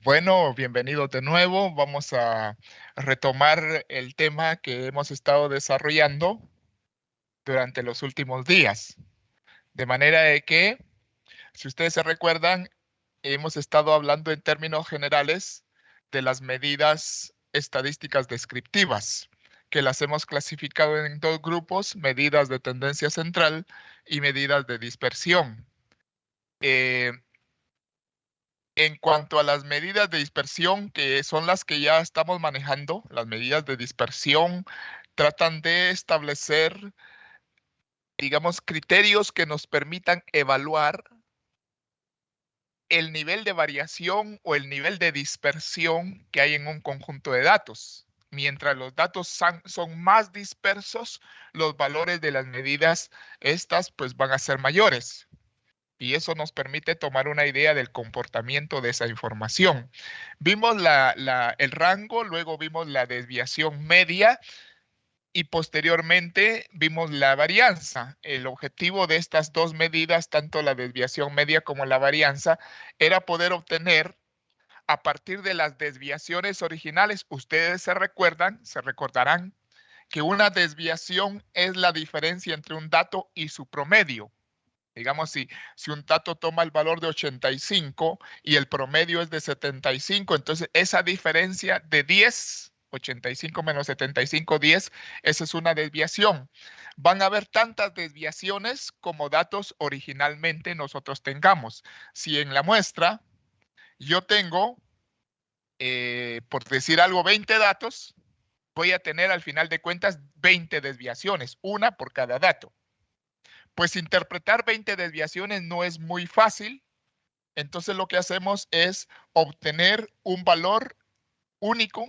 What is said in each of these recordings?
Bueno, bienvenidos de nuevo. Vamos a retomar el tema que hemos estado desarrollando durante los últimos días. De manera de que, si ustedes se recuerdan, hemos estado hablando en términos generales de las medidas estadísticas descriptivas, que las hemos clasificado en dos grupos: medidas de tendencia central y medidas de dispersión. Eh, En cuanto a las medidas de dispersión, que son las que ya estamos manejando, las medidas de dispersión tratan de establecer, digamos, criterios que nos permitan evaluar el nivel de variación o el nivel de dispersión que hay en un conjunto de datos. Mientras los datos son más dispersos, los valores de las medidas estas pues van a ser mayores. Y eso nos permite tomar una idea del comportamiento de esa información. Vimos el rango, luego vimos la desviación media y posteriormente vimos la varianza. El objetivo de estas dos medidas, tanto la desviación media como la varianza, era poder obtener a partir de las desviaciones originales. Ustedes se recordarán que una desviación es la diferencia entre un dato y su promedio. Digamos, si un dato toma el valor de 85 y el promedio es de 75, entonces esa diferencia de 10, 85 menos 75, 10, esa es una desviación. Van a haber tantas desviaciones como datos originalmente nosotros tengamos. Si en la muestra yo tengo, por decir algo, 20 datos, voy a tener al final de cuentas 20 desviaciones, una por cada dato. Pues interpretar 20 desviaciones no es muy fácil, entonces lo que hacemos es obtener un valor único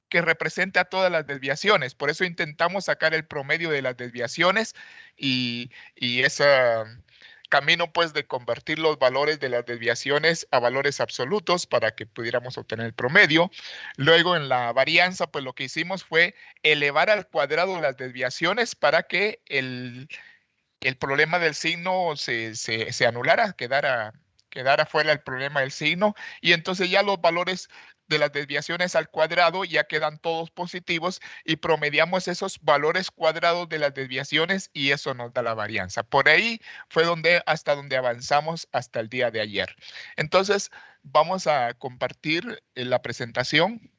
que represente a todas las desviaciones. Por eso intentamos sacar el promedio de las desviaciones y ese camino pues de convertir los valores de las desviaciones a valores absolutos para que pudiéramos obtener el promedio. Luego en la varianza pues lo que hicimos fue elevar al cuadrado las desviaciones para que el problema del signo se anulara, quedara fuera el problema del signo, y entonces ya los valores de las desviaciones al cuadrado ya quedan todos positivos y promediamos esos valores cuadrados de las desviaciones y eso nos da la varianza. Por ahí fue hasta donde avanzamos hasta el día de ayer. Entonces, vamos a compartir la presentación.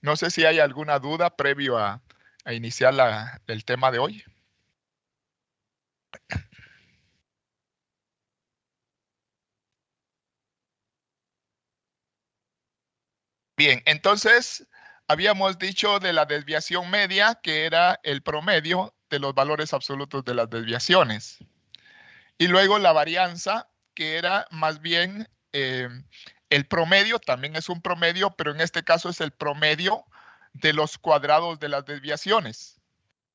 No sé si hay alguna duda previo a iniciar el tema de hoy. Bien, entonces habíamos dicho de la desviación media, que era el promedio de los valores absolutos de las desviaciones. Y luego la varianza, que era más bien el promedio, también es un promedio, pero en este caso es el promedio de los cuadrados de las desviaciones.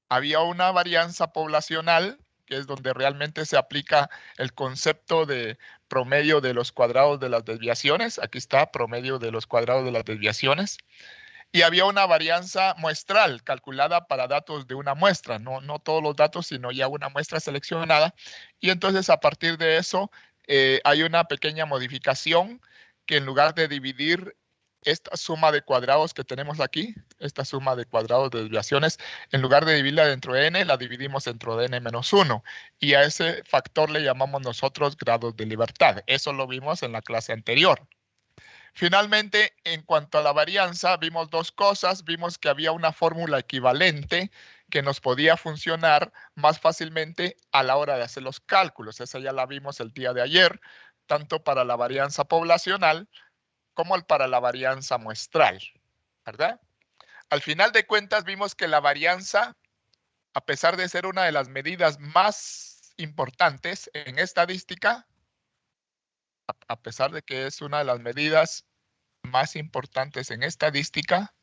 Había una varianza poblacional, que es donde realmente se aplica el concepto de promedio de los cuadrados de las desviaciones. Aquí está, promedio de los cuadrados de las desviaciones. Y había una varianza muestral calculada para datos de una muestra, no todos los datos, sino ya una muestra seleccionada. Y entonces a partir de eso hay una pequeña modificación que en lugar de dividir esta suma de cuadrados que tenemos aquí, esta suma de cuadrados de desviaciones, en lugar de dividirla dentro de n, la dividimos dentro de n-1. Y a ese factor le llamamos nosotros grados de libertad. Eso lo vimos en la clase anterior. Finalmente, en cuanto a la varianza, vimos dos cosas. Vimos que había una fórmula equivalente que nos podía funcionar más fácilmente a la hora de hacer los cálculos. Esa ya la vimos el día de ayer, tanto para la varianza poblacional como para la varianza muestral, ¿verdad? Al final de cuentas, vimos que la varianza, a pesar de ser una de las medidas más importantes en estadística, a pesar de que es una de las medidas más importantes en estadística,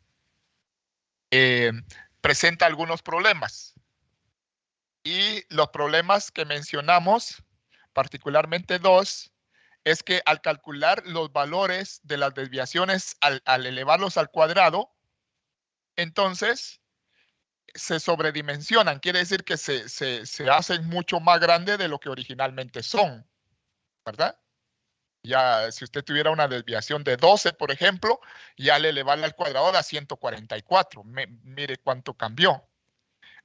presenta algunos problemas. Y los problemas que mencionamos, particularmente dos, es que al calcular los valores de las desviaciones, al elevarlos al cuadrado, entonces se sobredimensionan. Quiere decir que se hacen mucho más grandes de lo que originalmente son, ¿verdad? Ya, si usted tuviera una desviación de 12, por ejemplo, ya le elevarla al cuadrado da 144. Mire cuánto cambió.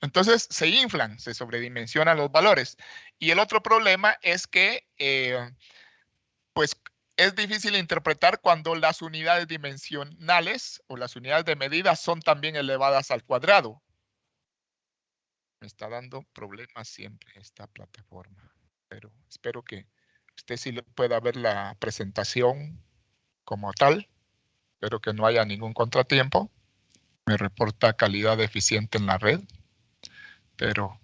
Entonces se inflan, se sobredimensionan los valores. Y el otro problema es que, pues, es difícil interpretar cuando las unidades dimensionales o las unidades de medida son también elevadas al cuadrado. Me está dando problemas siempre esta plataforma, pero espero que usted sí pueda ver la presentación como tal. Espero que no haya ningún contratiempo. Me reporta calidad deficiente en la red, pero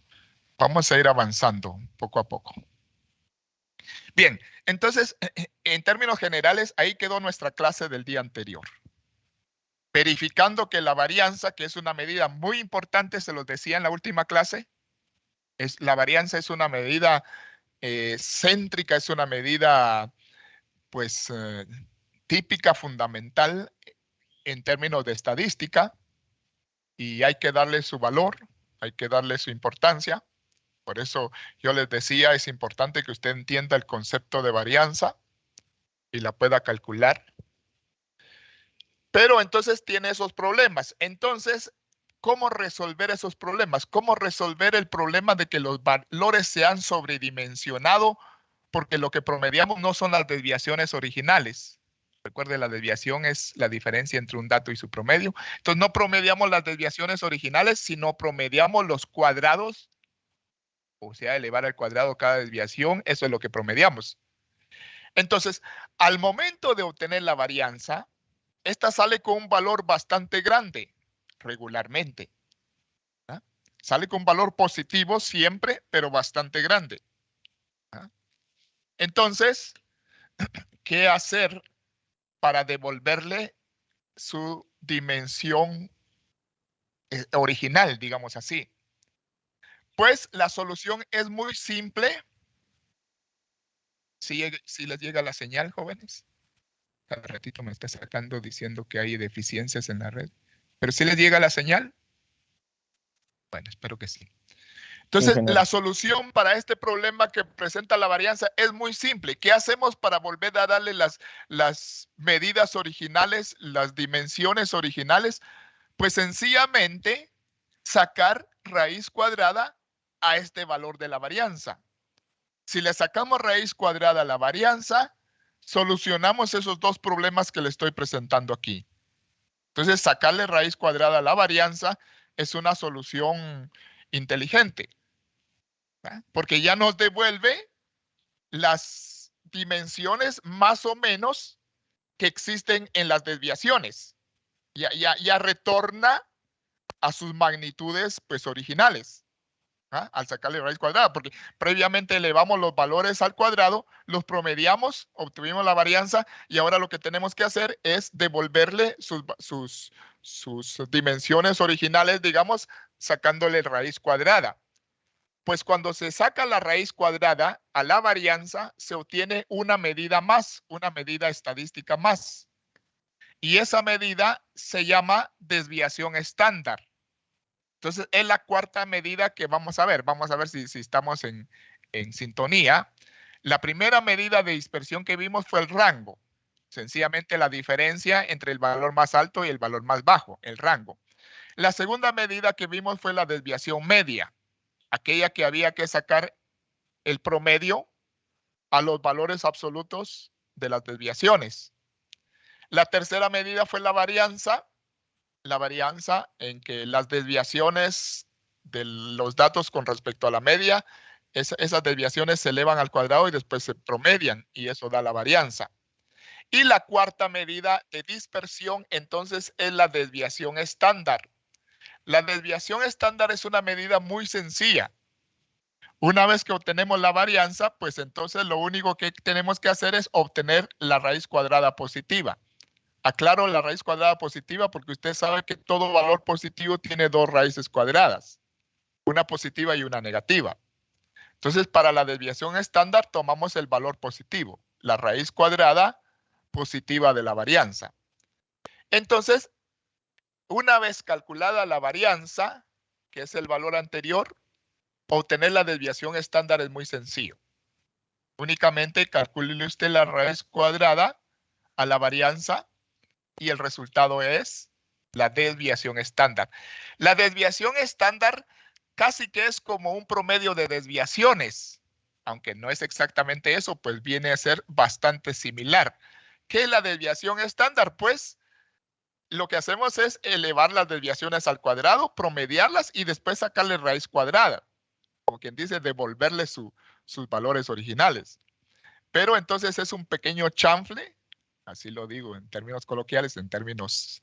vamos a ir avanzando poco a poco. Bien, entonces, en términos generales, ahí quedó nuestra clase del día anterior. Verificando que la varianza, que es una medida muy importante, se los decía en la última clase, la varianza es una medida céntrica, es una medida, pues, típica, fundamental en términos de estadística, y hay que darle su valor, hay que darle su importancia. Por eso yo les decía, es importante que usted entienda el concepto de varianza y la pueda calcular. Pero entonces tiene esos problemas. Entonces, ¿cómo resolver esos problemas? ¿Cómo resolver el problema de que los valores se han sobredimensionado? Porque lo que promediamos no son las desviaciones originales. Recuerde, la desviación es la diferencia entre un dato y su promedio. Entonces, no promediamos las desviaciones originales, sino promediamos los cuadrados, o sea, elevar al cuadrado cada desviación. Eso es lo que promediamos. Entonces, al momento de obtener la varianza, esta sale con un valor bastante grande regularmente. ¿Ah? Sale con valor positivo siempre, pero bastante grande. ¿Ah? Entonces, ¿qué hacer para devolverle su dimensión original, digamos así? Pues la solución es muy simple. Si les llega la señal, jóvenes. Cada ratito me está sacando diciendo que hay deficiencias en la red. Pero si les llega la señal, bueno, espero que sí. Entonces, la solución para este problema que presenta la varianza es muy simple. ¿Qué hacemos para volver a darle las medidas originales, las dimensiones originales? Pues sencillamente sacar raíz cuadrada a este valor de la varianza. Si le sacamos raíz cuadrada a la varianza, solucionamos esos dos problemas que le estoy presentando aquí. Entonces, sacarle raíz cuadrada a la varianza es una solución inteligente, ¿verdad? Porque ya nos devuelve las dimensiones más o menos que existen en las desviaciones. Ya retorna a sus magnitudes, pues, originales. ¿Ah? Al sacarle raíz cuadrada, porque previamente elevamos los valores al cuadrado, los promediamos, obtuvimos la varianza, y ahora lo que tenemos que hacer es devolverle sus dimensiones originales, digamos, sacándole raíz cuadrada. Pues cuando se saca la raíz cuadrada a la varianza, se obtiene una medida más, una medida estadística más. Y esa medida se llama desviación estándar. Entonces, es la cuarta medida que vamos a ver. Vamos a ver si estamos en sintonía. La primera medida de dispersión que vimos fue el rango. Sencillamente la diferencia entre el valor más alto y el valor más bajo, el rango. La segunda medida que vimos fue la desviación media, aquella que había que sacar el promedio a los valores absolutos de las desviaciones. La tercera medida fue la varianza en que las desviaciones de los datos con respecto a la media, esas desviaciones se elevan al cuadrado y después se promedian, y eso da la varianza. Y la cuarta medida de dispersión, entonces, es la desviación estándar. La desviación estándar es una medida muy sencilla. Una vez que obtenemos la varianza, pues entonces lo único que tenemos que hacer es obtener la raíz cuadrada positiva. Aclaro la raíz cuadrada positiva porque usted sabe que todo valor positivo tiene dos raíces cuadradas, una positiva y una negativa. Entonces, para la desviación estándar tomamos el valor positivo, la raíz cuadrada positiva de la varianza. Entonces, una vez calculada la varianza, que es el valor anterior, obtener la desviación estándar es muy sencillo. Únicamente calcule usted la raíz cuadrada a la varianza y el resultado es la desviación estándar. La desviación estándar casi que es como un promedio de desviaciones, aunque no es exactamente eso, pues viene a ser bastante similar. ¿Qué es la desviación estándar? Pues lo que hacemos es elevar las desviaciones al cuadrado, promediarlas y después sacarle raíz cuadrada, como quien dice, devolverle sus valores originales. Pero entonces es un pequeño chanfle, así lo digo en términos coloquiales, en términos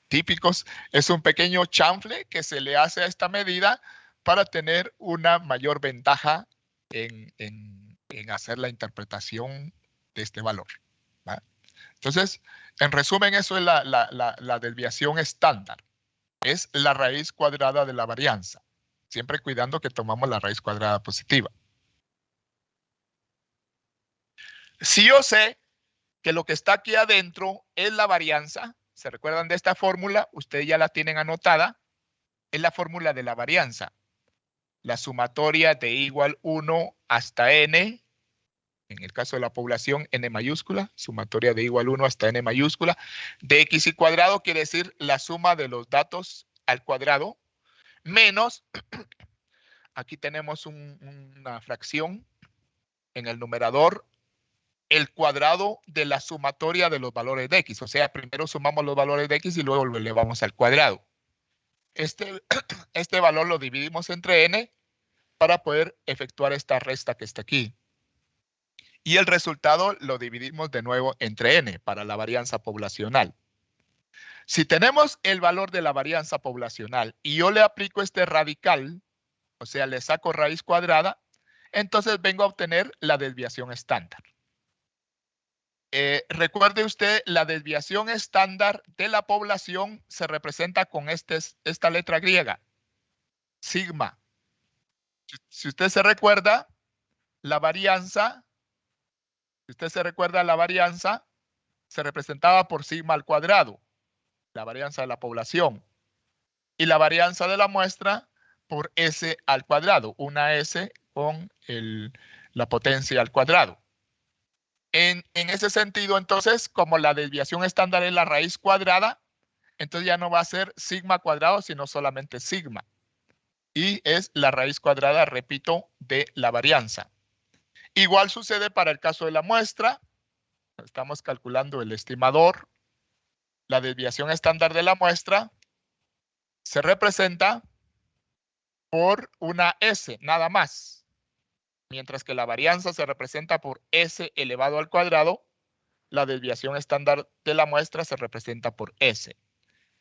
típicos, es un pequeño chanfle que se le hace a esta medida para tener una mayor ventaja en hacer la interpretación de este valor, ¿va? Entonces, en resumen, eso es la desviación estándar. Es la raíz cuadrada de la varianza, siempre cuidando que tomamos la raíz cuadrada positiva. Si yo sé que lo que está aquí adentro es la varianza, ¿se recuerdan de esta fórmula? Ustedes ya la tienen anotada. Es la fórmula de la varianza. La sumatoria de igual 1 hasta n, en el caso de la población, n mayúscula, sumatoria de igual 1 hasta n mayúscula, de x y cuadrado quiere decir la suma de los datos al cuadrado, menos, aquí tenemos una fracción en el numerador, el cuadrado de la sumatoria de los valores de x. O sea, primero sumamos los valores de x y luego lo elevamos al cuadrado. Este valor lo dividimos entre n para poder efectuar esta resta que está aquí. Y el resultado lo dividimos de nuevo entre n para la varianza poblacional. Si tenemos el valor de la varianza poblacional y yo le aplico este radical, o sea, le saco raíz cuadrada, entonces vengo a obtener la desviación estándar. Recuerde usted, la desviación estándar de la población se representa con esta letra griega, sigma. Si usted se recuerda, la varianza, se representaba por sigma al cuadrado, la varianza de la población, y la varianza de la muestra por S al cuadrado, una S con la potencia al cuadrado. En ese sentido, entonces, como la desviación estándar es la raíz cuadrada, entonces ya no va a ser sigma cuadrado, sino solamente sigma. Y es la raíz cuadrada, repito, de la varianza. Igual sucede para el caso de la muestra. Estamos calculando el estimador. La desviación estándar de la muestra se representa por una S, nada más. Mientras que la varianza se representa por S elevado al cuadrado, la desviación estándar de la muestra se representa por S.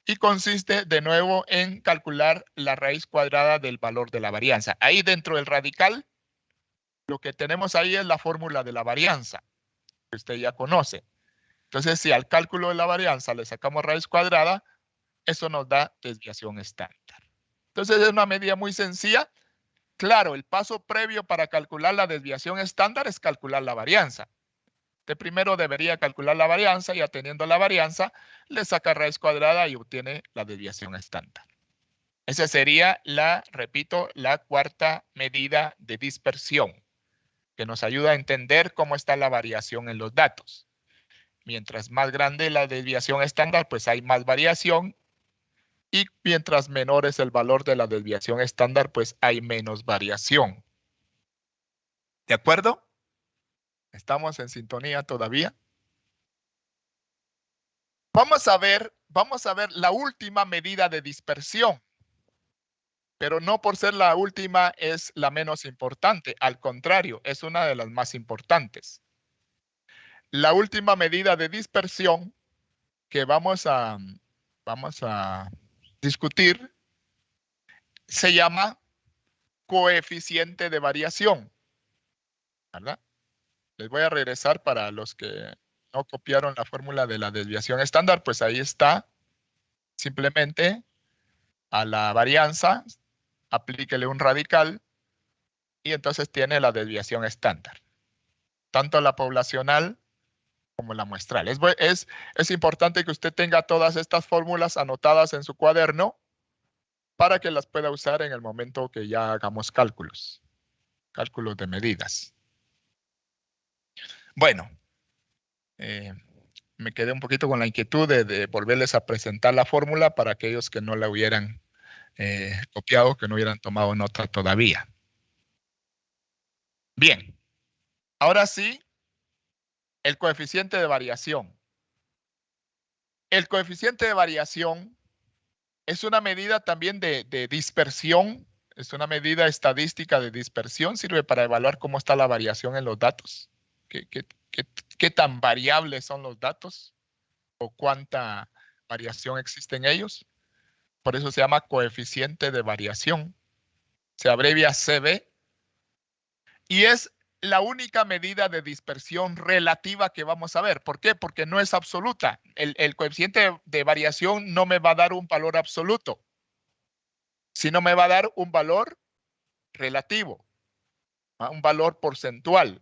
Y consiste de nuevo en calcular la raíz cuadrada del valor de la varianza. Ahí dentro del radical, lo que tenemos ahí es la fórmula de la varianza, que usted ya conoce. Entonces, si al cálculo de la varianza le sacamos raíz cuadrada, eso nos da desviación estándar. Entonces, es una medida muy sencilla. Claro, el paso previo para calcular la desviación estándar es calcular la varianza. Usted primero debería calcular la varianza y teniendo la varianza, le saca raíz cuadrada y obtiene la desviación estándar. Esa sería repito, la cuarta medida de dispersión, que nos ayuda a entender cómo está la variación en los datos. Mientras más grande la desviación estándar, pues hay más variación. Y mientras menor es el valor de la desviación estándar, pues hay menos variación. ¿De acuerdo? ¿Estamos en sintonía todavía? Vamos a ver la última medida de dispersión. Pero no por ser la última es la menos importante. Al contrario, es una de las más importantes. La última medida de dispersión que vamos a discutir se llama coeficiente de variación, ¿verdad? Les voy a regresar para los que no copiaron la fórmula de la desviación estándar, pues ahí está. Simplemente a la varianza, aplíquele un radical y entonces tiene la desviación estándar. Tanto la poblacional como la muestral. Es importante que usted tenga todas estas fórmulas anotadas en su cuaderno para que las pueda usar en el momento que ya hagamos cálculos de medidas. Bueno, me quedé un poquito con la inquietud de volverles a presentar la fórmula para aquellos que no la hubieran copiado, que no hubieran tomado nota todavía. Bien, ahora sí, el coeficiente de variación. El coeficiente de variación es una medida también de dispersión, es una medida estadística de dispersión, sirve para evaluar cómo está la variación en los datos, qué tan variables son los datos o cuánta variación existe en ellos. Por eso se llama coeficiente de variación, se abrevia CB, y es la única medida de dispersión relativa que vamos a ver. ¿Por qué? Porque no es absoluta. El coeficiente de variación no me va a dar un valor absoluto, sino me va a dar un valor relativo, un valor porcentual,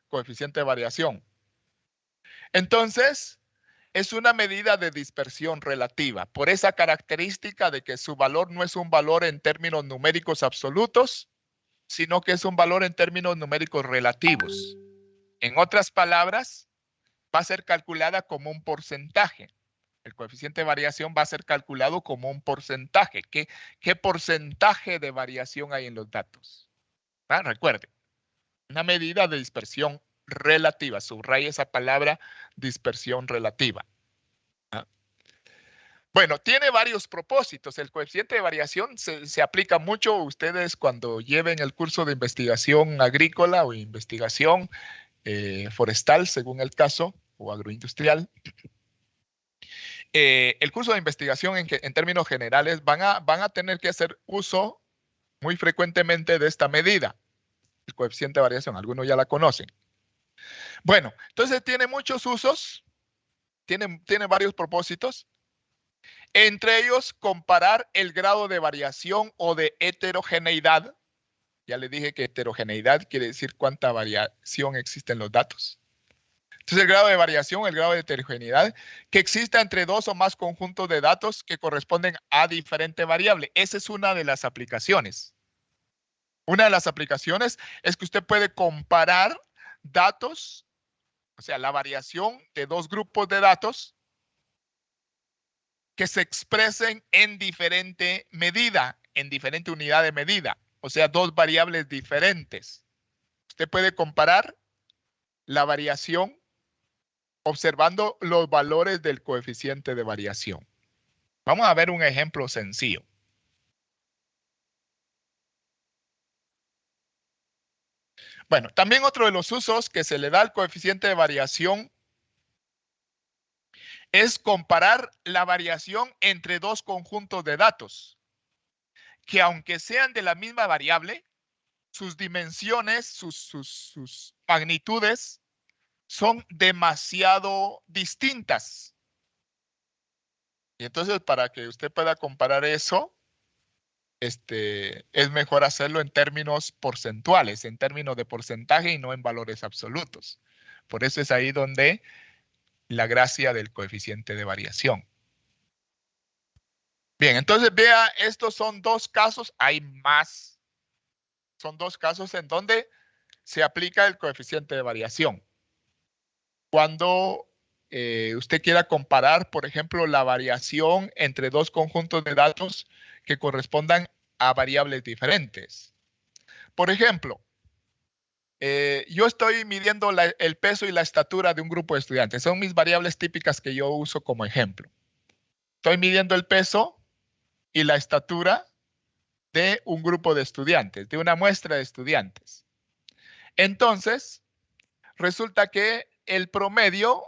coeficiente de variación. Entonces, es una medida de dispersión relativa, por esa característica de que su valor no es un valor en términos numéricos absolutos, sino que es un valor en términos numéricos relativos. En otras palabras, va a ser calculada como un porcentaje. El coeficiente de variación va a ser calculado como un porcentaje. ¿Qué porcentaje de variación hay en los datos? Recuerde, una medida de dispersión relativa. Subraya esa palabra, dispersión relativa. Bueno, tiene varios propósitos. El coeficiente de variación se aplica mucho ustedes cuando lleven el curso de investigación agrícola o investigación forestal, según el caso, o agroindustrial. El curso de investigación en términos generales van a tener que hacer uso muy frecuentemente de esta medida, el coeficiente de variación. Algunos ya la conocen. Bueno, entonces tiene muchos usos, tiene varios propósitos. Entre ellos, comparar el grado de variación o de heterogeneidad. Ya le dije que heterogeneidad quiere decir cuánta variación existe en los datos. Entonces, el grado de variación, el grado de heterogeneidad, que exista entre dos o más conjuntos de datos que corresponden a diferente variable. Esa es una de las aplicaciones. Una de las aplicaciones es que usted puede comparar datos, o sea, la variación de dos grupos de datos que se expresen en diferente medida, en diferente unidad de medida, o sea, dos variables diferentes. Usted puede comparar la variación observando los valores del coeficiente de variación. Vamos a ver un ejemplo sencillo. Bueno, también otro de los usos que se le da al coeficiente de variación es comparar la variación entre dos conjuntos de datos, que aunque sean de la misma variable, sus dimensiones, sus magnitudes son demasiado distintas. Y entonces, para que usted pueda comparar eso, es mejor hacerlo en términos porcentuales, en términos de porcentaje y no en valores absolutos. Por eso es ahí donde la gracia del coeficiente de variación. Bien, entonces vea, estos son dos casos, hay más. Son dos casos en donde se aplica el coeficiente de variación. Cuando usted quiera comparar, por ejemplo, la variación entre dos conjuntos de datos que correspondan a variables diferentes. Por ejemplo, yo estoy midiendo el peso y la estatura de un grupo de estudiantes. Son mis variables típicas que yo uso como ejemplo. Estoy midiendo el peso y la estatura de un grupo de estudiantes, de una muestra de estudiantes. Entonces, resulta que el promedio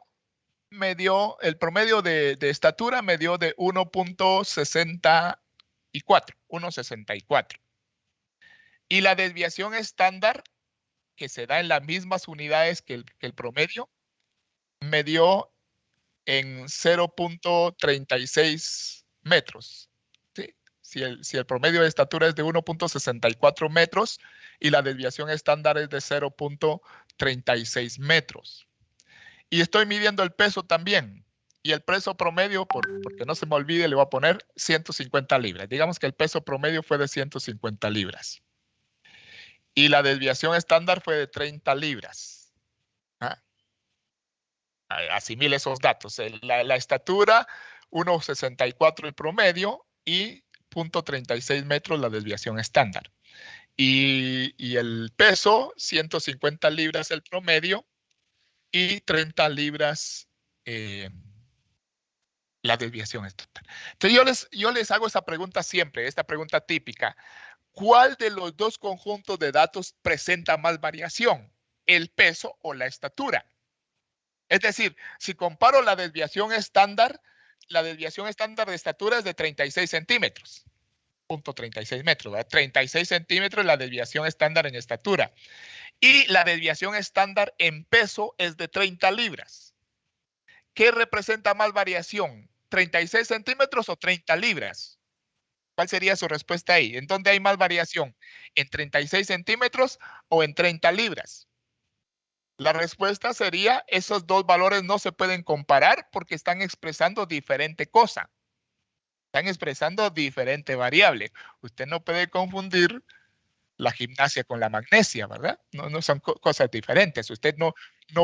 de estatura me dio de 1.64, 1.64. Y la desviación estándar, que se da en las mismas unidades que el promedio, me dio en 0.36 metros. ¿Sí? Si el promedio de estatura es de 1.64 metros y la desviación estándar es de 0.36 metros. Y estoy midiendo el peso también. Y el peso promedio, porque no se me olvide, le voy a poner 150 libras. Digamos que el peso promedio fue de 150 libras. Y la desviación estándar fue de 30 libras. ¿Ah? Asimile esos datos. La estatura, 1,64 el promedio y 0,36 metros la desviación estándar. Y el peso, 150 libras el promedio y 30 libras la desviación estándar. Entonces yo les hago esa pregunta siempre, esta pregunta típica. ¿Cuál de los dos conjuntos de datos presenta más variación? ¿El peso o la estatura? Es decir, si comparo la desviación estándar de estatura es de 36 centímetros. 0,36 metros, ¿verdad? 36 centímetros la desviación estándar en estatura. Y la desviación estándar en peso es de 30 libras. ¿Qué representa más variación? ¿36 centímetros o 30 libras? ¿Cuál sería su respuesta ahí? ¿En dónde hay más variación? ¿En 36 centímetros o en 30 libras? La respuesta sería, esos dos valores no se pueden comparar porque están expresando diferente cosa. Están expresando diferente variable. Usted no puede confundir la gimnasia con la magnesia, ¿verdad? No son cosas diferentes. Usted no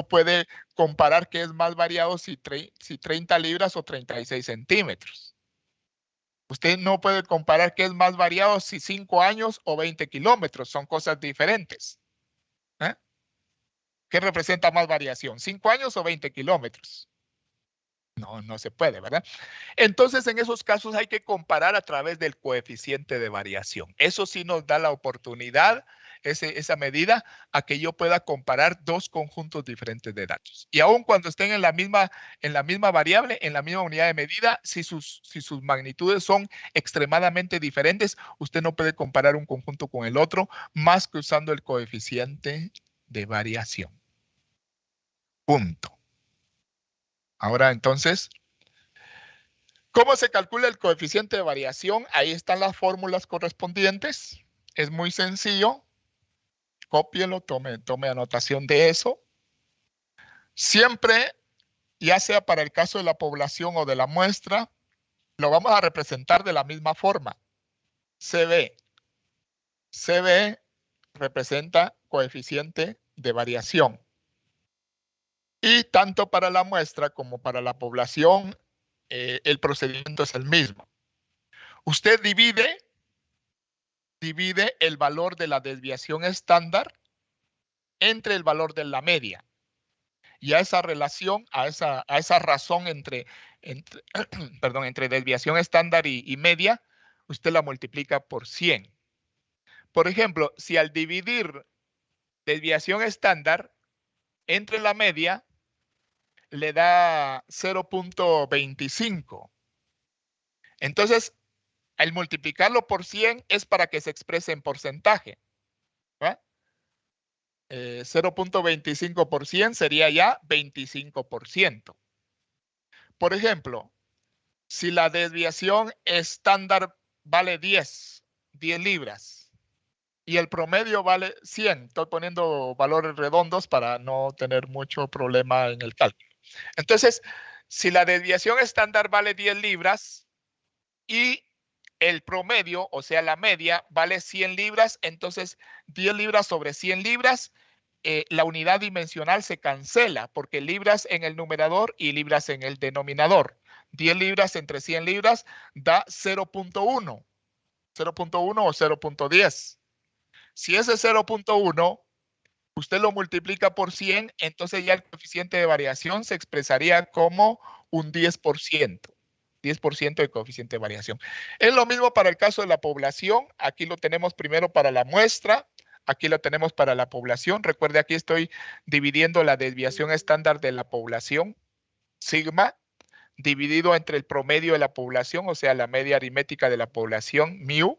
puede comparar qué es más variado si 30 libras o 36 centímetros. Usted no puede comparar qué es más variado si 5 años o 20 kilómetros. Son cosas diferentes. ¿Eh? ¿Qué representa más variación? ¿5 años o 20 kilómetros? No se puede, ¿verdad? Entonces, en esos casos hay que comparar a través del coeficiente de variación. Eso sí nos da la oportunidad, esa medida, a que yo pueda comparar dos conjuntos diferentes de datos. Y aun cuando estén en la misma variable, en la misma unidad de medida, si sus magnitudes son extremadamente diferentes, usted no puede comparar un conjunto con el otro más que usando el coeficiente de variación. Punto. Ahora, entonces, ¿cómo se calcula el coeficiente de variación? Ahí están las fórmulas correspondientes. Es muy sencillo. Cópielo, tome anotación de eso. Siempre, ya sea para el caso de la población o de la muestra, lo vamos a representar de la misma forma. CB. CB representa coeficiente de variación. Y tanto para la muestra como para la población, el procedimiento es el mismo. Usted divide el valor de la desviación estándar entre el valor de la media. Y a esa relación, a esa razón entre desviación estándar y media, usted la multiplica por 100. Por ejemplo, si al dividir desviación estándar entre la media, le da 0,25. Entonces, al multiplicarlo por 100 es para que se exprese en porcentaje. 0,25% sería ya 25%. Por ejemplo, si la desviación estándar vale 10 libras y el promedio vale 100, estoy poniendo valores redondos para no tener mucho problema en el cálculo. Entonces, si la desviación estándar vale 10 libras y el promedio, o sea, la media, vale 100 libras, entonces 10 libras sobre 100 libras, la unidad dimensional se cancela porque libras en el numerador y libras en el denominador. 10 libras entre 100 libras da 0,1. 0,1 o 0,10. Si ese 0,1 usted lo multiplica por 100, entonces ya el coeficiente de variación se expresaría como un 10%. 10% de coeficiente de variación. Es lo mismo para el caso de la población. Aquí lo tenemos primero para la muestra. Aquí lo tenemos para la población. Recuerde, aquí estoy dividiendo la desviación estándar de la población, sigma, dividido entre el promedio de la población, o sea, la media aritmética de la población, mu,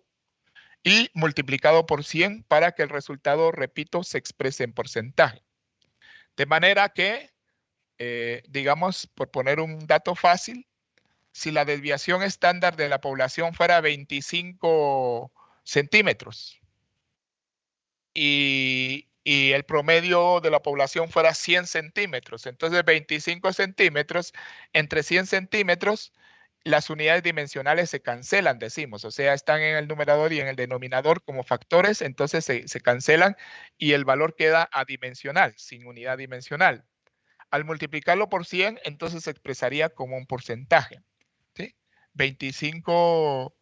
y multiplicado por 100 para que el resultado, repito, se exprese en porcentaje. De manera que, digamos, por poner un dato fácil, si la desviación estándar de la población fuera 25 centímetros y el promedio de la población fuera 100 centímetros, entonces 25 centímetros entre 100 centímetros las unidades dimensionales se cancelan, decimos, o sea, están en el numerador y en el denominador como factores, entonces se cancelan y el valor queda adimensional, sin unidad dimensional. Al multiplicarlo por 100, entonces se expresaría como un porcentaje, ¿sí? 25,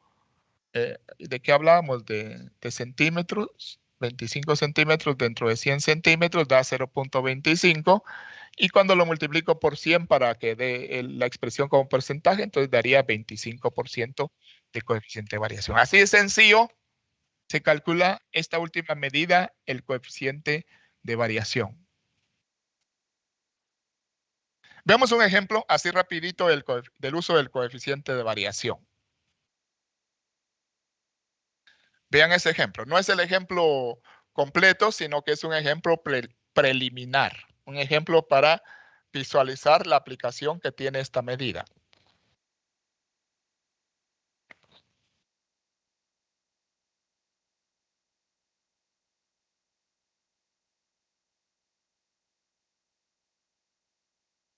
¿de qué hablábamos? De centímetros. 25 centímetros dentro de 100 centímetros da 0.25. Y cuando lo multiplico por 100 para que dé la expresión como porcentaje, entonces daría 25% de coeficiente de variación. Así de sencillo se calcula esta última medida, el coeficiente de variación. Veamos un ejemplo así rapidito del uso del coeficiente de variación. Vean ese ejemplo. No es el ejemplo completo, sino que es un ejemplo preliminar. Un ejemplo para visualizar la aplicación que tiene esta medida.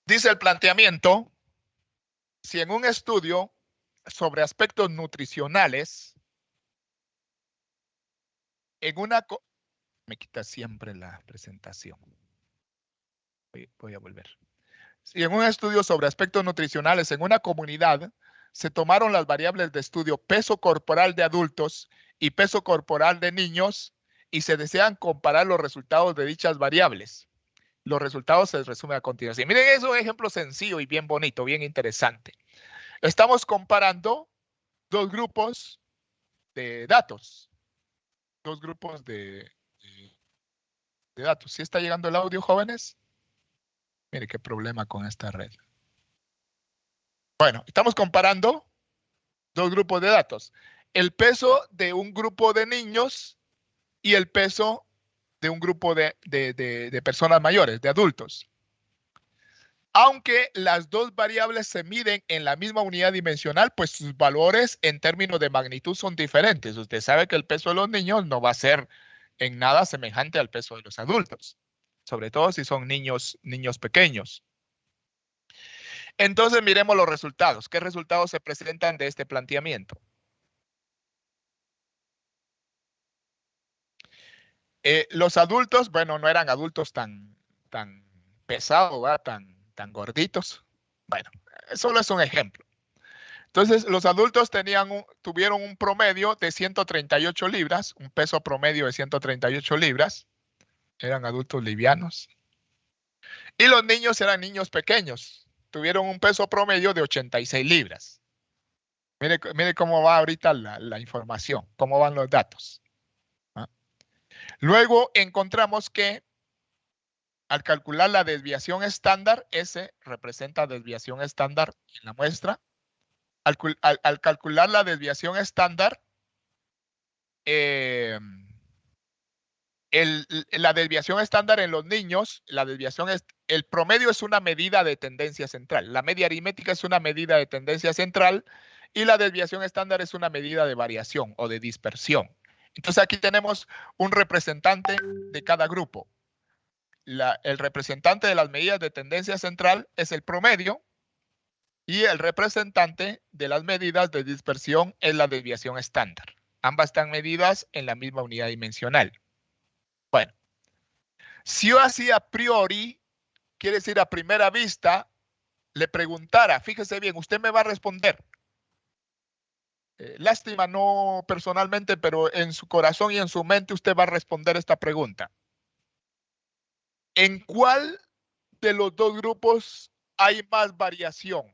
Dice el planteamiento, si en un estudio sobre aspectos nutricionales, en una... Me quita siempre la presentación. Voy a volver. Si en un estudio sobre aspectos nutricionales en una comunidad se tomaron las variables de estudio peso corporal de adultos y peso corporal de niños y se desean comparar los resultados de dichas variables. Los resultados se resumen a continuación. Miren, es un ejemplo sencillo y bien bonito, bien interesante. Estamos comparando dos grupos de datos. Dos grupos de datos. ¿Sí está llegando el audio, jóvenes? Mire qué problema con esta red. Bueno, estamos comparando dos grupos de datos. El peso de un grupo de niños y el peso de un grupo de personas mayores, de adultos. Aunque las dos variables se miden en la misma unidad dimensional, pues sus valores en términos de magnitud son diferentes. Usted sabe que el peso de los niños no va a ser en nada semejante al peso de los adultos, sobre todo si son niños pequeños. Entonces miremos los resultados. ¿Qué resultados se presentan de este planteamiento? Los adultos, bueno, no eran adultos tan pesados, ¿verdad? Tan gorditos. Bueno, solo es un ejemplo. Entonces, los adultos tuvieron un promedio de 138 libras, un peso promedio de 138 libras. Eran adultos livianos. Y los niños eran niños pequeños. Tuvieron un peso promedio de 86 libras. Mire cómo va ahorita la información, cómo van los datos. ¿Ah? Luego encontramos que al calcular la desviación estándar, S representa desviación estándar en la muestra. Al calcular la desviación estándar, la desviación estándar en los niños, el promedio es una medida de tendencia central. La media aritmética es una medida de tendencia central y la desviación estándar es una medida de variación o de dispersión. Entonces aquí tenemos un representante de cada grupo. El representante de las medidas de tendencia central es el promedio y el representante de las medidas de dispersión es la desviación estándar. Ambas están medidas en la misma unidad dimensional. Bueno, si yo así a priori, quiere decir a primera vista, le preguntara, fíjese bien, usted me va a responder. Lástima, no personalmente, pero en su corazón y en su mente usted va a responder esta pregunta. ¿En cuál de los dos grupos hay más variación?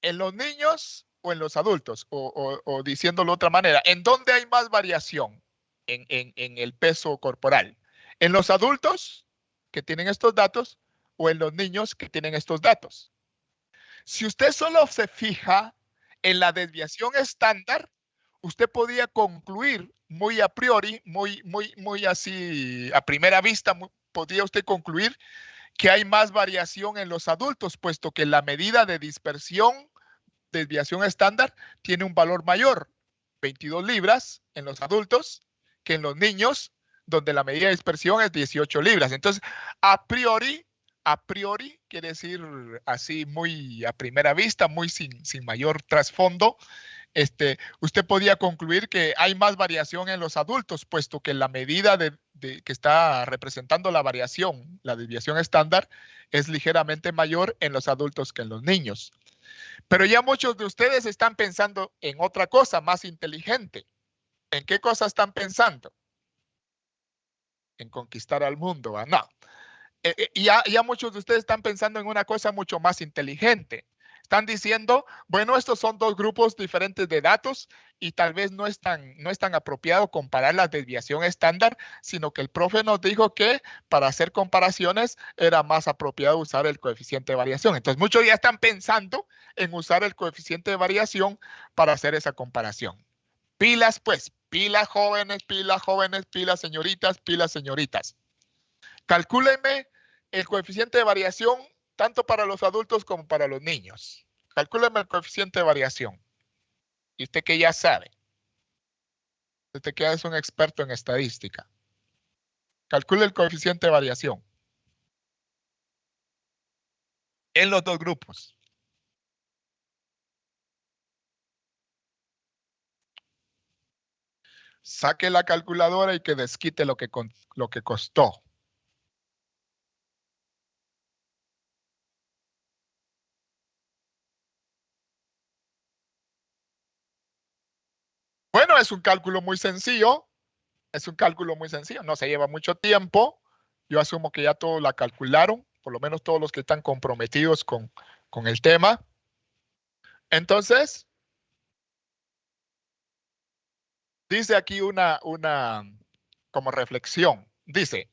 ¿En los niños o en los adultos? O diciéndolo de otra manera, ¿en dónde hay más variación en el peso corporal? ¿En los adultos que tienen estos datos o en los niños que tienen estos datos? Si usted solo se fija en la desviación estándar, usted podría concluir muy a priori, muy así a primera vista, podría usted concluir que hay más variación en los adultos, puesto que la medida de dispersión, desviación estándar, tiene un valor mayor, 22 libras en los adultos, que en los niños, donde la medida de dispersión es 18 libras. Entonces, a priori, quiere decir así muy a primera vista, muy sin mayor trasfondo, usted podía concluir que hay más variación en los adultos, puesto que la medida que está representando la variación, la desviación estándar, es ligeramente mayor en los adultos que en los niños. Pero ya muchos de ustedes están pensando en otra cosa más inteligente. ¿En qué cosa están pensando? En conquistar al mundo, ¿va? No. Ya muchos de ustedes están pensando en una cosa mucho más inteligente. Están diciendo, bueno, estos son dos grupos diferentes de datos y tal vez no es tan apropiado comparar la desviación estándar, sino que el profe nos dijo que para hacer comparaciones era más apropiado usar el coeficiente de variación. Entonces muchos ya están pensando en usar el coeficiente de variación para hacer esa comparación. Pilas pues, pilas jóvenes, pilas señoritas, pilas señoritas. Calcúlenme el coeficiente de variación tanto para los adultos como para los niños. Calcúlenme el coeficiente de variación. Y usted que ya sabe. Usted que ya es un experto en estadística. Calcule el coeficiente de variación. En los dos grupos. Saque la calculadora y que desquite lo que costó. Bueno, es un cálculo muy sencillo. Es un cálculo muy sencillo. No se lleva mucho tiempo. Yo asumo que ya todos la calcularon. Por lo menos todos los que están comprometidos con el tema. Entonces, dice aquí una como reflexión. Dice,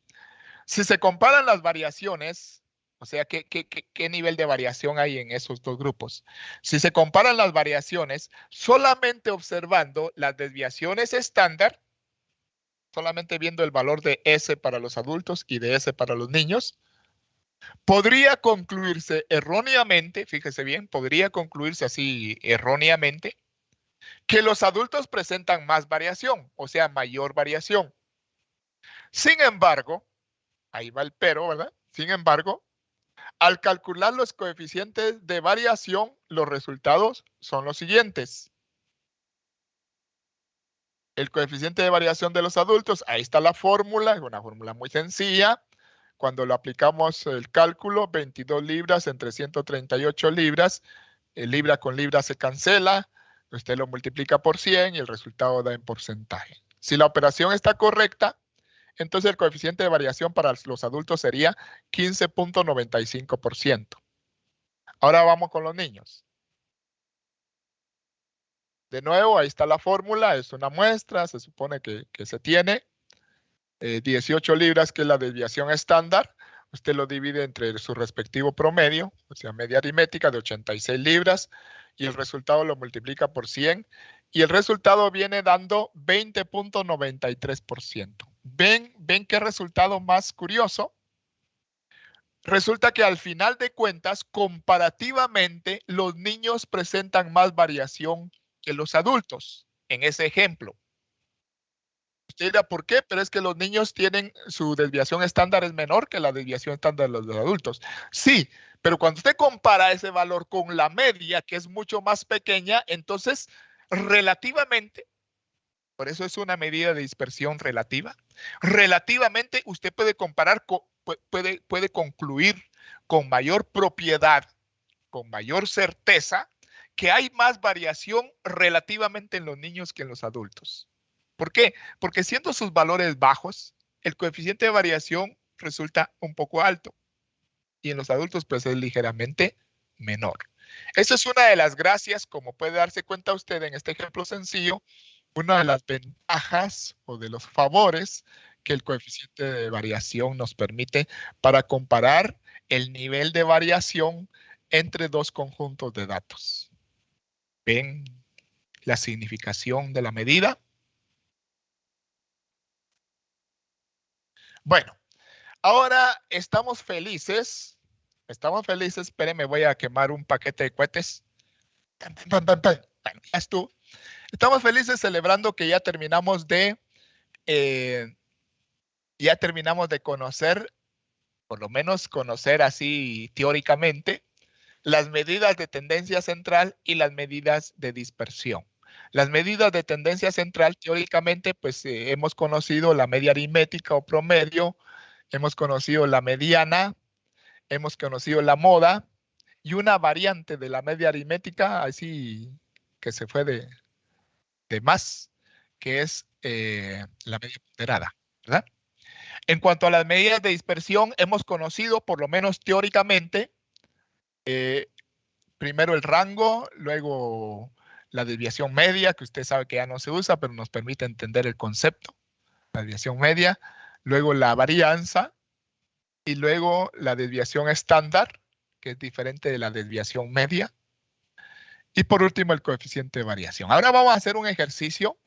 si se comparan las variaciones, o sea, ¿qué nivel de variación hay en esos dos grupos? Si se comparan las variaciones solamente observando las desviaciones estándar, solamente viendo el valor de S para los adultos y de S para los niños, podría concluirse erróneamente, fíjese bien, podría concluirse así erróneamente, que los adultos presentan más variación, o sea, mayor variación. Sin embargo, ahí va el pero, ¿verdad? Sin embargo, al calcular los coeficientes de variación, los resultados son los siguientes. El coeficiente de variación de los adultos, ahí está la fórmula, es una fórmula muy sencilla. Cuando lo aplicamos el cálculo, 22 libras entre 138 libras, libra con libra se cancela, usted lo multiplica por 100 y el resultado da en porcentaje. Si la operación está correcta, entonces el coeficiente de variación para los adultos sería 15.95%. Ahora vamos con los niños. De nuevo, ahí está la fórmula, es una muestra, se supone que se tiene 18 libras, que es la desviación estándar. Usted lo divide entre su respectivo promedio, o sea, media aritmética de 86 libras, y el resultado lo multiplica por 100, y el resultado viene dando 20.93%. ¿Ven qué resultado más curioso? Resulta que al final de cuentas, comparativamente, los niños presentan más variación que los adultos en ese ejemplo. Usted dirá, ¿por qué? Pero es que los niños tienen su desviación estándar es menor que la desviación estándar de los adultos. Sí, pero cuando usted compara ese valor con la media, que es mucho más pequeña, entonces relativamente, por eso es una medida de dispersión relativa, relativamente usted puede comparar, puede concluir con mayor propiedad, con mayor certeza, que hay más variación relativamente en los niños que en los adultos. ¿Por qué? Porque siendo sus valores bajos, el coeficiente de variación resulta un poco alto y en los adultos pues es ligeramente menor. Esa es una de las gracias, como puede darse cuenta usted en este ejemplo sencillo, una de las ventajas o de los favores que el coeficiente de variación nos permite para comparar el nivel de variación entre dos conjuntos de datos. ¿Ven la significación de la medida? Bueno, ahora estamos felices. Estamos felices. Espérenme, voy a quemar un paquete de cohetes. Bueno, ya estuvo. Estamos felices celebrando que ya terminamos de conocer por lo menos conocer así teóricamente, las medidas de tendencia central y las medidas de dispersión. Las medidas de tendencia central, teóricamente, pues hemos conocido la media aritmética o promedio, hemos conocido la mediana, hemos conocido la moda y una variante de la media aritmética, así que se fue de más, que es la media ponderada, ¿verdad? En cuanto a las medidas de dispersión, hemos conocido, por lo menos teóricamente, primero el rango, luego la desviación media, que usted sabe que ya no se usa, pero nos permite entender el concepto, la desviación media, luego la varianza y luego la desviación estándar, que es diferente de la desviación media, y por último el coeficiente de variación. Ahora vamos a hacer un ejercicio.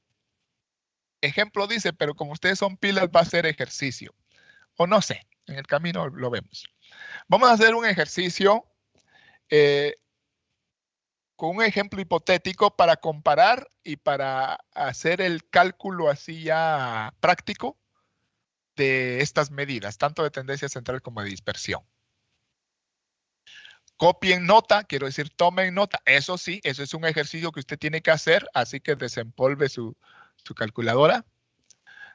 Ejemplo dice, pero como ustedes son pilas, va a ser ejercicio. O no sé, en el camino lo vemos. Vamos a hacer un ejercicio con un ejemplo hipotético para comparar y para hacer el cálculo así ya práctico de estas medidas, tanto de tendencia central como de dispersión. Copien nota, quiero decir, tomen nota. Eso sí, eso es un ejercicio que usted tiene que hacer, así que desempolve su calculadora.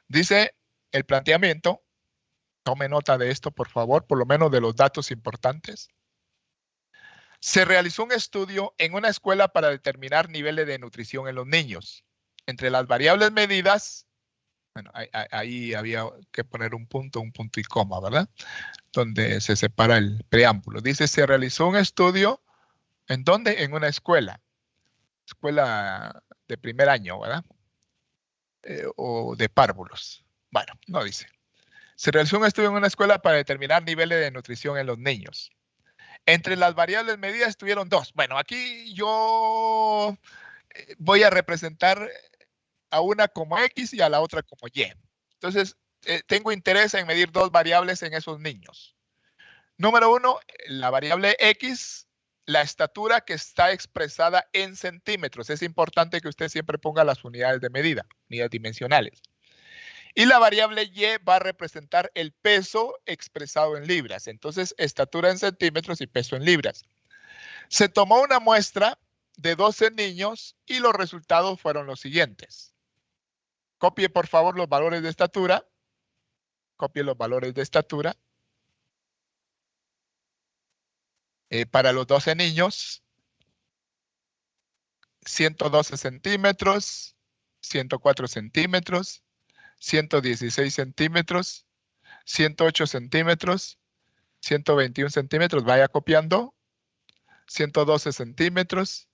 Dice el planteamiento, tome nota de esto, por favor, por lo menos de los datos importantes. Se realizó un estudio en una escuela para determinar niveles de nutrición en los niños. Entre las variables medidas, bueno, ahí había que poner un punto y coma, ¿verdad? Donde se separa el preámbulo. Dice, se realizó un estudio, ¿en dónde? En una escuela de primer año, ¿verdad? O de párvulos. Bueno, no dice. Se realizó un estudio en una escuela para determinar niveles de nutrición en los niños. Entre las variables medidas estuvieron dos. Bueno, aquí yo voy a representar a una como X y a la otra como Y. Entonces, tengo interés en medir dos variables en esos niños. Número uno, la variable X, la estatura que está expresada en centímetros. Es importante que usted siempre ponga las unidades de medida, unidades dimensionales. Y la variable Y va a representar el peso expresado en libras. Entonces, estatura en centímetros y peso en libras. Se tomó una muestra de 12 niños y los resultados fueron los siguientes. Copie, por favor, los valores de estatura. Copie los valores de estatura. Para los 12 niños, 112 centímetros, 104 centímetros, 116 centímetros, 108 centímetros, 121 centímetros, vaya copiando, 112 centímetros,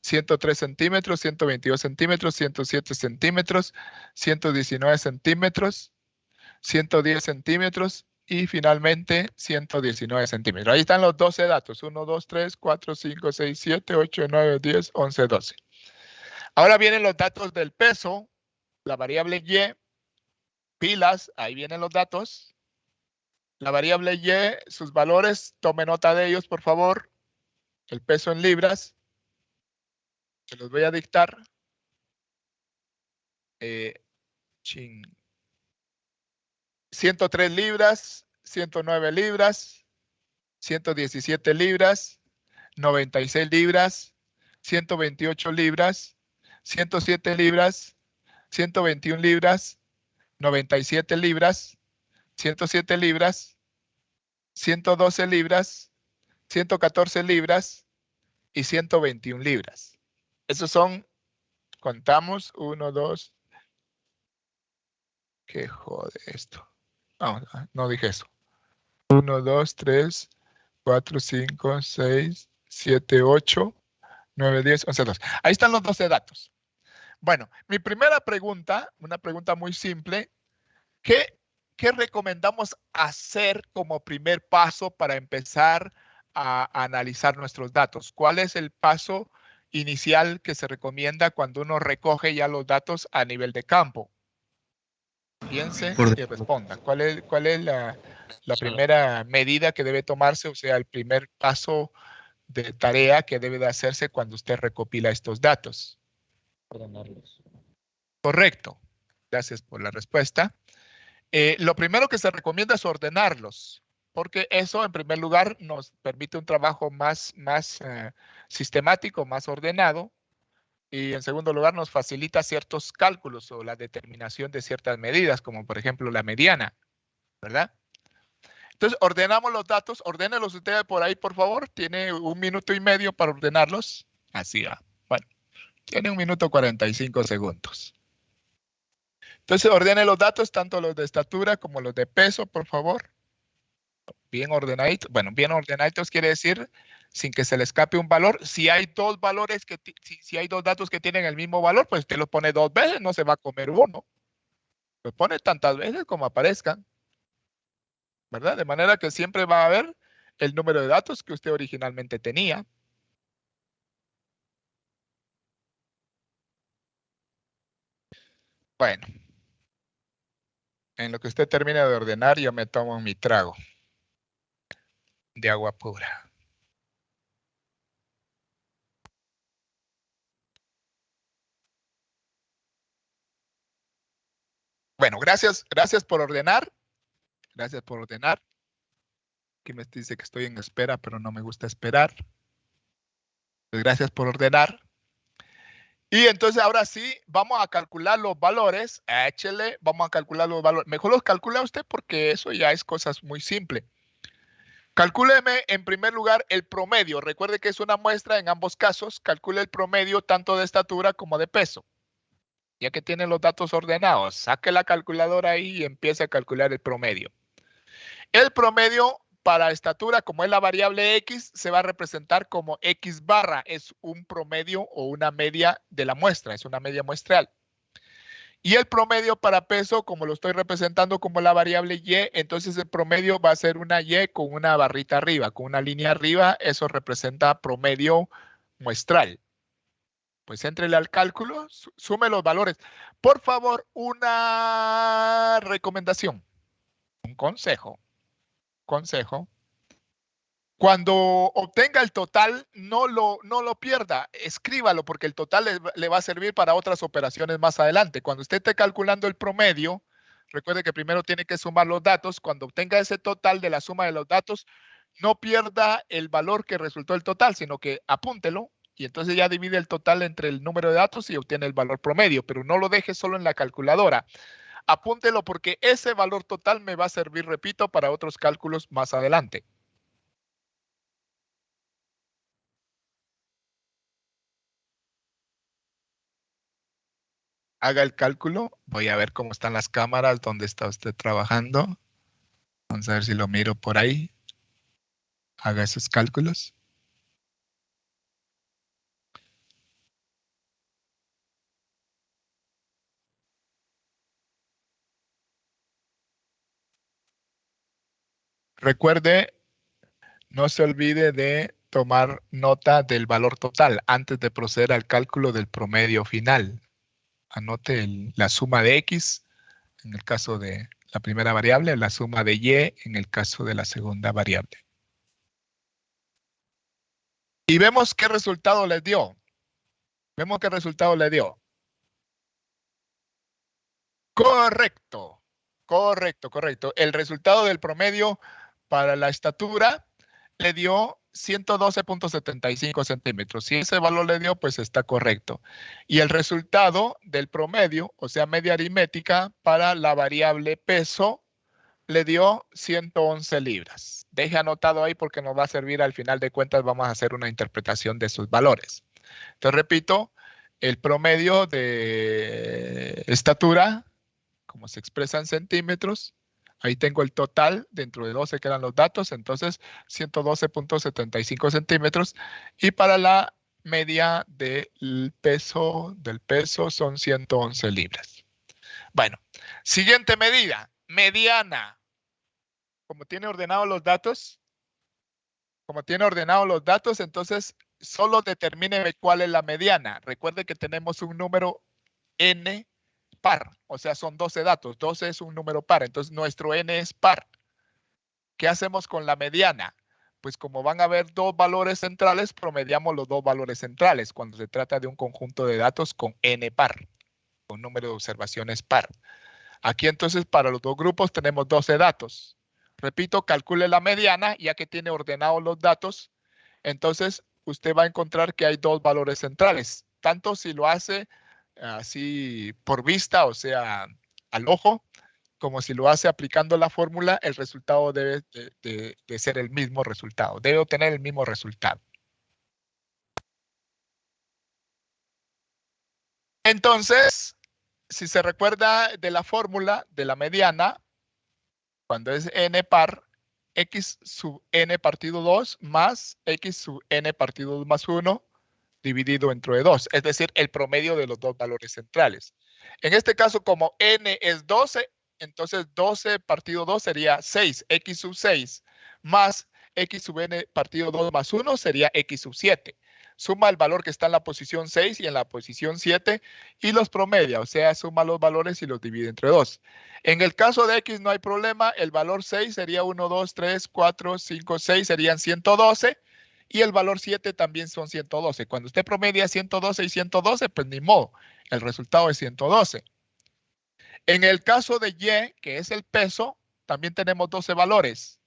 103 centímetros, 122 centímetros, 107 centímetros, 119 centímetros, 110 centímetros y finalmente 119 centímetros. Ahí están los 12 datos. 1, 2, 3, 4, 5, 6, 7, 8, 9, 10, 11, 12. Ahora vienen los datos del peso, la variable Y, pilas, ahí vienen los datos. La variable Y, sus valores, tome nota de ellos, por favor. El peso en libras. Se los voy a dictar. 103 libras, 109 libras, 117 libras, 96 libras, 128 libras, 107 libras, 121 libras, 97 libras, 107 libras, 112 libras, 114 libras y 121 libras. Esos son, contamos, 1, 2, que jode esto. No dije eso. 1, 2, 3, 4, 5, 6, 7, 8, 9, 10, 11, 12. Ahí están los 12 datos. Bueno, mi primera pregunta, una pregunta muy simple, ¿qué recomendamos hacer como primer paso para empezar a analizar nuestros datos? ¿Cuál es el paso inicial que se recomienda cuando uno recoge ya los datos a nivel de campo? Piense y responda. ¿Cuál es la primera medida que debe tomarse? O sea, el primer paso de tarea que debe de hacerse cuando usted recopila estos datos. Ordenarlos. Correcto. Gracias por la respuesta. Lo primero que se recomienda es ordenarlos. porque eso en primer lugar nos permite un trabajo más sistemático, más ordenado, y en segundo lugar nos facilita ciertos cálculos o la determinación de ciertas medidas, como por ejemplo la mediana, ¿verdad? Entonces ordenamos los datos, ordénelos ustedes por ahí, por favor. Tiene 1 minuto y medio para ordenarlos. Así va. Bueno, tiene 1 minuto 45 segundos. Entonces ordene los datos, tanto los de estatura como los de peso, por favor. Bien ordenaditos. Bueno, bien ordenaditos quiere decir sin que se le escape un valor. Si hay dos valores si hay dos datos que tienen el mismo valor, pues usted los pone 2 veces, no se va a comer uno. Los pone tantas veces como aparezcan, ¿verdad? De manera que siempre va a haber el número de datos que usted originalmente tenía. Bueno, en lo que usted termine de ordenar, yo me tomo mi trago de agua pura. Bueno, gracias por ordenar. Gracias por ordenar. Aquí me dice que estoy en espera, pero no me gusta esperar. Pues gracias por ordenar. Y entonces ahora sí, vamos a calcular los valores. Échele, vamos a calcular los valores. Mejor los calcula usted porque eso ya es cosas muy simples. Calcúleme en primer lugar el promedio. Recuerde que es una muestra en ambos casos. Calcule el promedio tanto de estatura como de peso. Ya que tiene los datos ordenados, saque la calculadora ahí y empiece a calcular el promedio. El promedio para estatura, como es la variable X, se va a representar como X barra. Es un promedio o una media de la muestra, es una media muestral. Y el promedio para peso, como lo estoy representando como la variable Y, entonces el promedio va a ser una Y con una barrita arriba, con una línea arriba, eso representa promedio muestral. Pues éntrele al cálculo, sume los valores. Por favor, una recomendación, un consejo. Cuando obtenga el total, no lo pierda, escríbalo porque el total le va a servir para otras operaciones más adelante. Cuando usted esté calculando el promedio, recuerde que primero tiene que sumar los datos. Cuando obtenga ese total de la suma de los datos, no pierda el valor que resultó el total, sino que apúntelo y entonces ya divide el total entre el número de datos y obtiene el valor promedio, pero no lo deje solo en la calculadora. Apúntelo porque ese valor total me va a servir, repito, para otros cálculos más adelante. Haga el cálculo. Voy a ver cómo están las cámaras, dónde está usted trabajando. Vamos a ver si lo miro por ahí. Haga esos cálculos. Recuerde, no se olvide de tomar nota del valor total antes de proceder al cálculo del promedio final. Anote la suma de X en el caso de la primera variable, la suma de Y en el caso de la segunda variable. Y vemos qué resultado les dio. Vemos qué resultado le dio. Correcto, correcto. El resultado del promedio para la estatura le dio 112.75 centímetros. Si ese valor le dio, pues está correcto. Y el resultado del promedio, o sea, media aritmética, para la variable peso, le dio 111 libras. Deje anotado ahí porque nos va a servir al final de cuentas, vamos a hacer una interpretación de sus valores. Entonces, repito, el promedio de estatura, como se expresa en centímetros, ahí tengo el total, dentro de 12 quedan los datos, entonces 112.75 centímetros. Y para la media del peso son 111 libras. Bueno, siguiente medida, mediana. Como tiene ordenados los datos, entonces solo determine cuál es la mediana. Recuerde que tenemos un número n par, o sea, son 12 datos. 12 es un número par, entonces nuestro n es par. ¿Qué hacemos con la mediana? Pues como van a haber dos valores centrales, promediamos los dos valores centrales cuando se trata de un conjunto de datos con n par, con número de observaciones par. Aquí entonces para los dos grupos tenemos 12 datos. Repito, calcule la mediana, ya que tiene ordenados los datos. Entonces, usted va a encontrar que hay dos valores centrales. Tanto si lo hace así por vista, o sea, al ojo, como si lo hace aplicando la fórmula, el resultado debe de ser el mismo resultado. Debe obtener el mismo resultado. Entonces, si se recuerda de la fórmula de la mediana, cuando es n par, x sub n partido 2 más x sub n partido 2 más 1 dividido entre 2, es decir, el promedio de los dos valores centrales. En este caso, como n es 12, entonces 12 partido 2 sería 6, x sub 6, más x sub n partido 2 más 1 sería x sub 7. Suma el valor que está en la posición 6 y en la posición 7 y los promedia, o sea, suma los valores y los divide entre 2. En el caso de x no hay problema, el valor 6 sería 1, 2, 3, 4, 5, 6, serían 112. Y el valor 7 también son 112. Cuando usted promedia 112 y 112, pues ni modo. El resultado es 112. En el caso de Y, que es el peso, también tenemos 12 valores.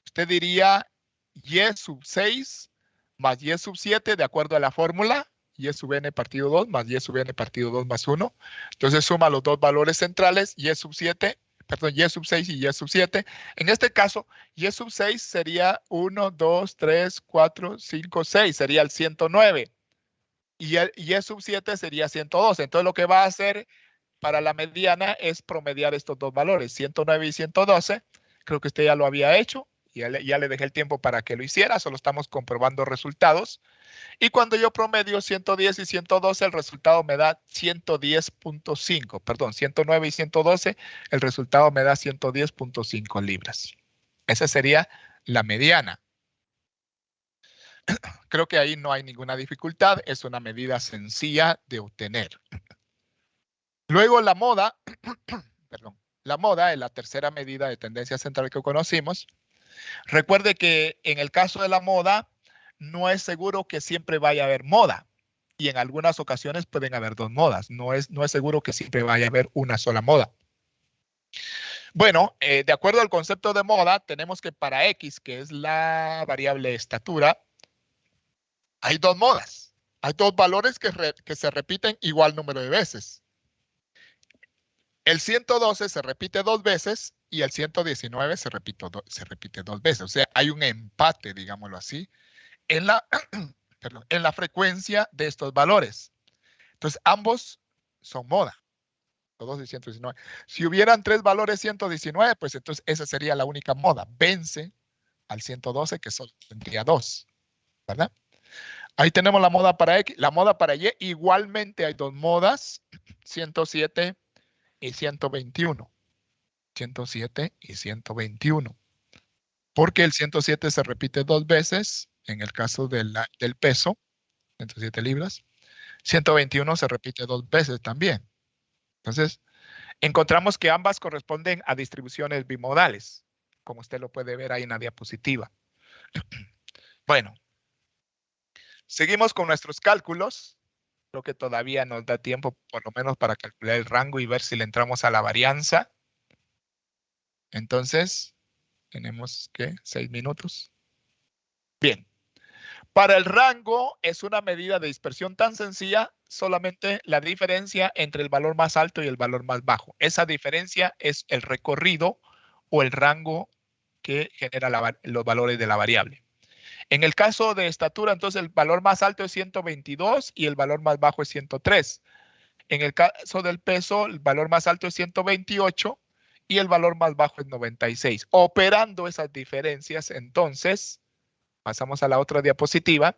Usted diría Y sub 6 más Y sub 7 de acuerdo a la fórmula. Y sub n partido 2 más Y sub n partido 2 más 1. Entonces suma los dos valores centrales, Y sub 7, perdón, Y sub 6 y Y sub 7. En este caso, Y sub 6 sería 1, 2, 3, 4, 5, 6, sería el 109. Y Y sub 7 sería 112. Entonces lo que va a hacer para la mediana es promediar estos dos valores, 109 y 112. Creo que usted ya lo había hecho. Ya le dejé el tiempo para que lo hiciera, solo estamos comprobando resultados. Y cuando yo promedio 110 y 112, el resultado me da 110.5. Perdón, 109 y 112, el resultado me da 110.5 libras. Esa sería la mediana. Creo que ahí no hay ninguna dificultad. Es una medida sencilla de obtener. Luego la moda, perdón, la moda es la tercera medida de tendencia central que conocimos. Recuerde que en el caso de la moda, no es seguro que siempre vaya a haber moda. Y en algunas ocasiones pueden haber dos modas. No es seguro que siempre vaya a haber una sola moda. Bueno, de acuerdo al concepto de moda, tenemos que para X, que es la variable estatura, hay dos modas. Hay dos valores que se repiten igual número de veces. El 112 se repite dos veces y el 119 se repite dos veces. O sea, hay un empate, digámoslo así, en la, perdón, en la frecuencia de estos valores. Entonces, ambos son moda. Los dos y 119. Si hubieran tres valores 119, pues entonces esa sería la única moda. Vence al 112, que solo tendría dos, ¿verdad? Ahí tenemos la moda para X. La moda para Y, igualmente hay dos modas, 107 y 121. 107 y 121. Porque el 107 se repite dos veces en el caso del peso, 107 libras. 121 se repite dos veces también. Entonces, encontramos que ambas corresponden a distribuciones bimodales, como usted lo puede ver ahí en la diapositiva. Bueno, seguimos con nuestros cálculos. Creo que todavía nos da tiempo, por lo menos, para calcular el rango y ver si le entramos a la varianza. Entonces, tenemos, ¿qué? 6 minutos. Bien. Para el rango es una medida de dispersión tan sencilla, solamente la diferencia entre el valor más alto y el valor más bajo. Esa diferencia es el recorrido o el rango que genera los valores de la variable. En el caso de estatura, entonces el valor más alto es 122 y el valor más bajo es 103. En el caso del peso, el valor más alto es 128 y el valor más bajo es 96. Operando esas diferencias, entonces, pasamos a la otra diapositiva.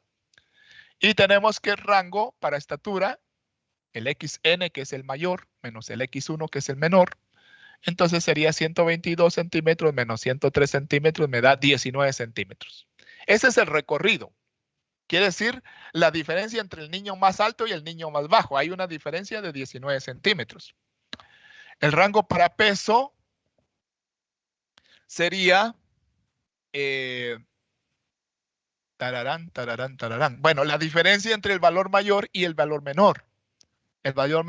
Y tenemos que el rango para estatura, el XN, que es el mayor, menos el X1, que es el menor. Entonces sería 122 centímetros menos 103 centímetros, me da 19 centímetros. Ese es el recorrido. Quiere decir la diferencia entre el niño más alto y el niño más bajo. Hay una diferencia de 19 centímetros. El rango para peso sería... tararán, tararán, tararán. Bueno, la diferencia entre el valor mayor y el valor menor. El valor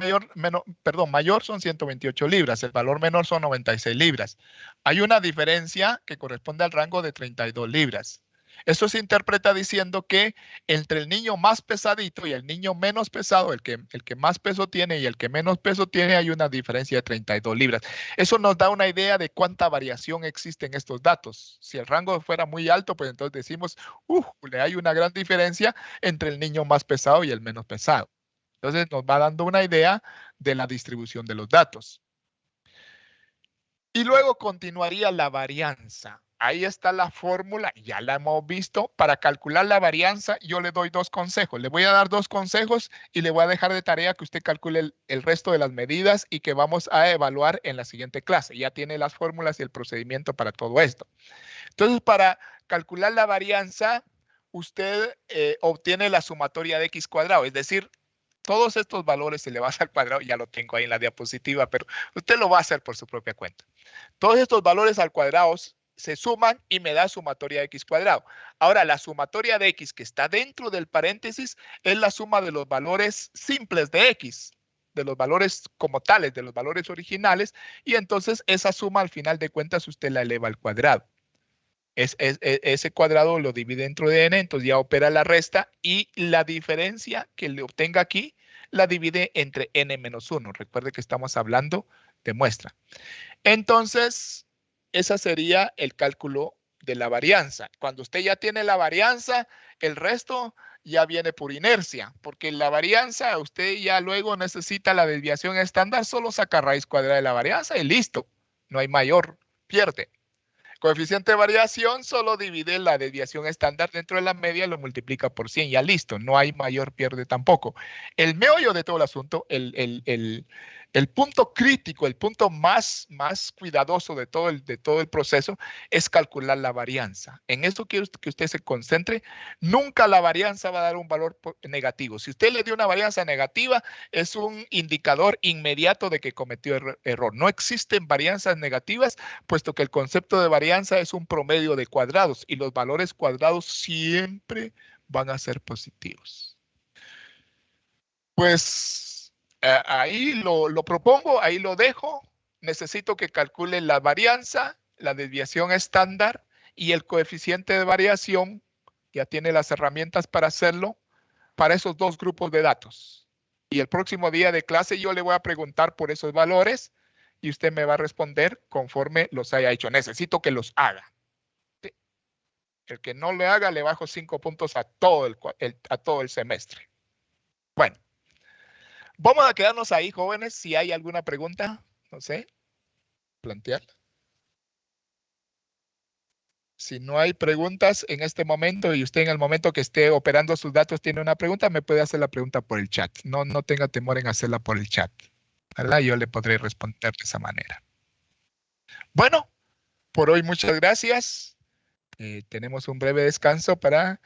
mayor son 128 libras, el valor menor son 96 libras. Hay una diferencia que corresponde al rango de 32 libras. Esto se interpreta diciendo que entre el niño más pesadito y el niño menos pesado, el que más peso tiene y el que menos peso tiene, hay una diferencia de 32 libras. Eso nos da una idea de cuánta variación existe en estos datos. Si el rango fuera muy alto, pues entonces decimos, hay una gran diferencia entre el niño más pesado y el menos pesado. Entonces nos va dando una idea de la distribución de los datos. Y luego continuaría la varianza. Ahí está la fórmula, ya la hemos visto. Para calcular la varianza, yo le doy dos consejos. Le voy a dar dos consejos y le voy a dejar de tarea que usted calcule el resto de las medidas y que vamos a evaluar en la siguiente clase. Ya tiene las fórmulas y el procedimiento para todo esto. Entonces, para calcular la varianza, usted obtiene la sumatoria de x cuadrado, es decir, todos estos valores se le va a hacer al cuadrado, ya lo tengo ahí en la diapositiva, pero usted lo va a hacer por su propia cuenta. Todos estos valores al cuadrado se suman y me da sumatoria de x cuadrado. Ahora, la sumatoria de x que está dentro del paréntesis es la suma de los valores simples de x, de los valores como tales, de los valores originales, y entonces esa suma al final de cuentas usted la eleva al cuadrado. Ese cuadrado lo divide dentro de n, entonces ya opera la resta y la diferencia que le obtenga aquí la divide entre n menos 1. Recuerde que estamos hablando de muestra. Entonces, ese sería el cálculo de la varianza. Cuando usted ya tiene la varianza, el resto ya viene por inercia, porque la varianza usted ya luego necesita la desviación estándar, solo saca raíz cuadrada de la varianza y listo. No hay mayor, pierde. Coeficiente de variación solo divide la desviación estándar dentro de la media y lo multiplica por 100. Ya listo, no hay mayor pierde tampoco. El meollo de todo el asunto, el punto crítico, el punto más cuidadoso de todo el proceso es calcular la varianza. En esto quiero que usted se concentre. Nunca la varianza va a dar un valor negativo. Si usted le dio una varianza negativa, es un indicador inmediato de que cometió error. No existen varianzas negativas, puesto que el concepto de varianza es un promedio de cuadrados y los valores cuadrados siempre van a ser positivos. Pues ahí lo propongo, ahí lo dejo. Necesito que calcule la varianza, la desviación estándar y el coeficiente de variación. Ya tiene las herramientas para hacerlo para esos dos grupos de datos. Y el próximo día de clase yo le voy a preguntar por esos valores y usted me va a responder conforme los haya hecho. Necesito que los haga. ¿Sí? El que no lo haga, le bajo 5 puntos a todo el semestre. Bueno, vamos a quedarnos ahí, jóvenes. Si hay alguna pregunta, no sé, plantear. Si no hay preguntas en este momento y usted en el momento que esté operando sus datos tiene una pregunta, me puede hacer la pregunta por el chat. No tenga temor en hacerla por el chat, ¿verdad? Yo le podré responder de esa manera. Bueno, por hoy muchas gracias. Tenemos un breve descanso para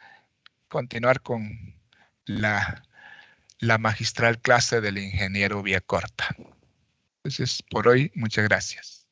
continuar con la magistral clase del ingeniero vía corta. Entonces, por hoy, muchas gracias.